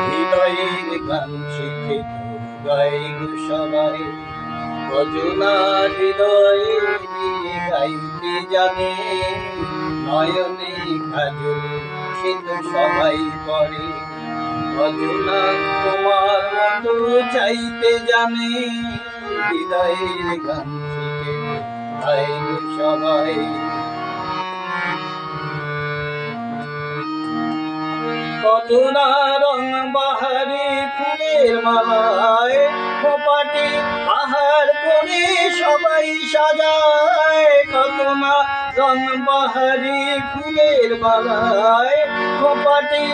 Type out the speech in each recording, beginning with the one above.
হৃদয়ের গান শিখে গাই গো সবাই, ভজনা হৃদয়ে নিয়ে গাইতে জানে। নয়নে কাজল সে তো সবাই করে, ভজনা তোমার মতো চাইতে জানে। হৃদয়ের গান শিখে গাই গো সবাই। কত না রং বাহারি ফুলের মালায় খোপাটি আহার করে সবাই সাজায়। কত না রং বাহারি ফুলের মালায় খোপাটি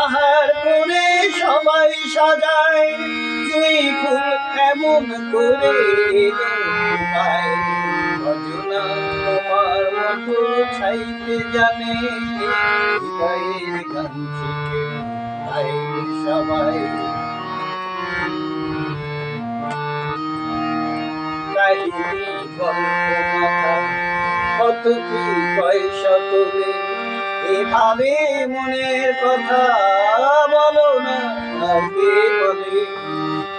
আহার করে সবাই সাজায়। জুঁই ফুল এমন করে পায়, ভজনা তোমার মতো ছাইতে জানে। হৃদয়ের গান শিখে গাই সবাই। কাহিনী গল্প কথা কত কি পয়সা তোলে, এভাবে মনের কথা বলো না আগে বলে।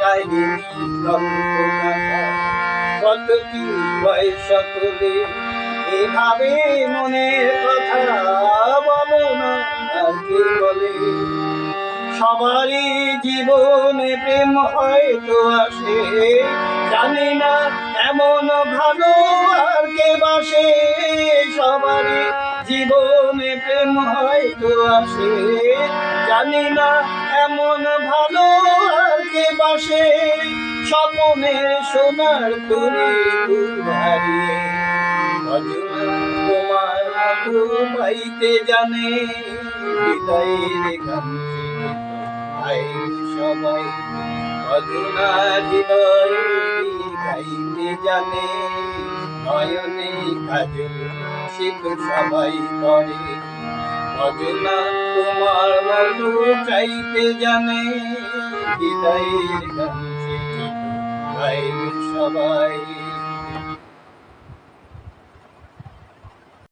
কাহিনী গল্প কথা কত কি পয়সা তোলে, এভাবে মনের কথা বলো না আগে বলে। সবারই জীবনে প্রেম হয়তো আসে, জানি না এমন ভালো আর কে বাসে। সবারই জীবনে প্রেম হয়তো আসে, জানি না এমন ভালো আর কে বাসে। স্বপ্নের সোনার তরি হারিয়ে ভজনা তোমার মতো পাইতে জানে। হৃদয়ের গান শিখে গাই সবাই, ভজনা হৃদয়ে গাইতে জানে। নয়নে কাজল সে তো সবাই করে, ভজনা তোমার মতো চাইতে জানে। হৃদয়ের গান শিখে গাই সবাই।